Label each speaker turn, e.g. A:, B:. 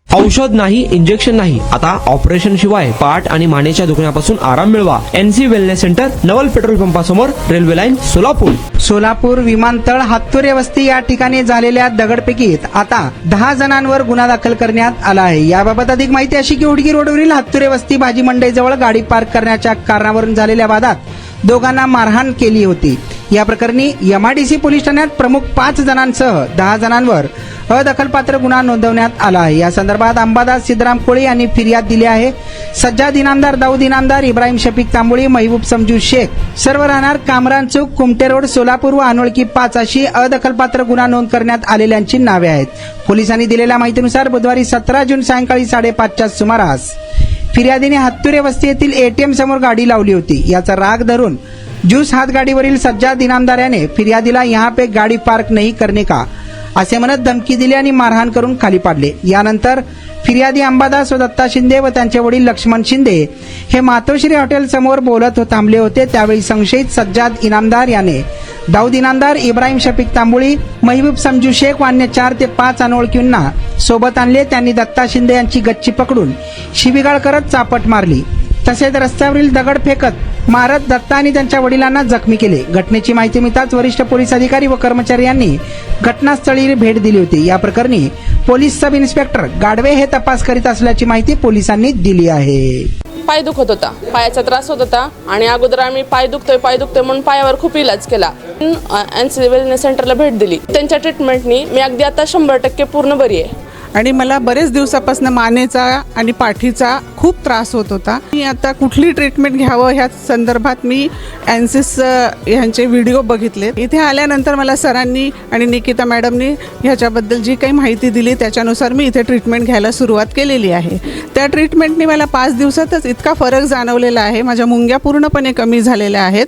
A: औषध नाही, इंजेक्शन नाही, आता ऑपरेशन शिवाय पाठ आणि मानेच्या दुखण्यापासून आराम मिळवा. NC wellness centre, Naval petrol पंपासमोर, रेल्वे लाईन, सोलापूर.
B: सोलापूर विमानतळ हातुरे वस्ती या ठिकाणी झालेल्या दगडफेकीत आता 10 जणांवर गुन्हा दाखल करण्यात आला आहे. याबाबत अधिक माहिती अशी की उडगी रोडवरील हातुरे वस्ती भाजी मंडईजवळ गाडी पार्क करण्याच्या कारणावरून झालेल्या वादात दोघांना मारहाण केली होती. या प्रकरणी MIDC पोलीस ठाण्यात प्रमुख 5 जणांसह 10 जणांवर अदखलपात्र गुन्हा नोंदवण्यात आला आहे. या संदर्भात अंबादास सिद्धराम कोळी यांनी फिर्याद दिली आहे. सज्जाद इनामदार, दाऊद इनामदार, इब्राहिम शफीक तांबोळी, महबूब समजू शेख सर्व राहणार कामरान चौक, कुमटे रोड, सोलापूर व अनोळखी 5 अशी अदखलपात्र गुन्हा नोंद करण्यात आलेल्यांची नावे आहेत. पोलिसांनी दिलेल्या माहितीनुसार बुधवारी 17 जून सायंकाळी 5:30च्या सुमारास फिर्यादीने हातुरे वस्ती येथील ATM समोर गाडी लावली होती. याचा राग धरून ज्यूस हात गाडीवरील सज्जाद इनामदार याने फिर्यादीला यहाँ पे गाडी पार्क नहीं करने का असे म्हणत धमकी दिली आणि मारहाण करून खाली पाडले. यानंतर फिर्यादी अंबादास व दत्ता शिंदे व त्यांचे वडील लक्ष्मण शिंदे हे मातोश्री हॉटेल समोर बोलत थांबले होते. त्यावेळी संशयित सज्जाद इनामदार याने दाऊद इनामदार, इब्राहिम शफीक तांबोळी, महबूब समजू शेख व अन्य 4 ते 5 अनोळखींना सोबत आणले. त्यांनी दत्ता शिंदे यांची गच्ची पकडून शिवीगाळ करत चापट मारली. तसेच रस्त्यावरील दगड फेकत मारत दत्ता आणि त्यांच्या वडिलांना जखमी केले. घटनेची माहिती मिळताच वरिष्ठ पोलीस अधिकारी व कर्मचारी यांनी घटनास्थळी भेट दिली होती. या प्रकरणी पोलीस सब इन्स्पेक्टर गाडवे हे तपास करीत असल्याची माहिती पोलिसांनी दिली आहे.
C: पाय दुखत होता, पायाचा त्रास होत होता आणि अगोदर आम्ही पाय दुखतोय म्हणून पायावर खूप इलाज केला. NC वेलनेस सेंटरला भेट दिली. त्यांच्या ट्रीटमेंटनी मी अगदी आता 100% पूर्ण बरी आहे.
D: आणि मला बरेच दिवसापासून मानेचा आणि पाठीचा खूप त्रास होत होता. मी आता कुठली ट्रीटमेंट घ्यावं ह्या संदर्भात मी NCS ह्यांचे व्हिडिओ बघितले. इथे आल्यानंतर मला सरांनी आणि निकिता मॅडमनी ह्याच्याबद्दल जी काही माहिती दिली त्याच्यानुसार मी इथे ट्रीटमेंट घ्यायला सुरुवात केलेली आहे. त्या ट्रीटमेंटनी मला 5 दिवसातच इतका फरक जाणवलेला आहे. माझ्या मुंग्या पूर्णपणे कमी झालेल्या आहेत.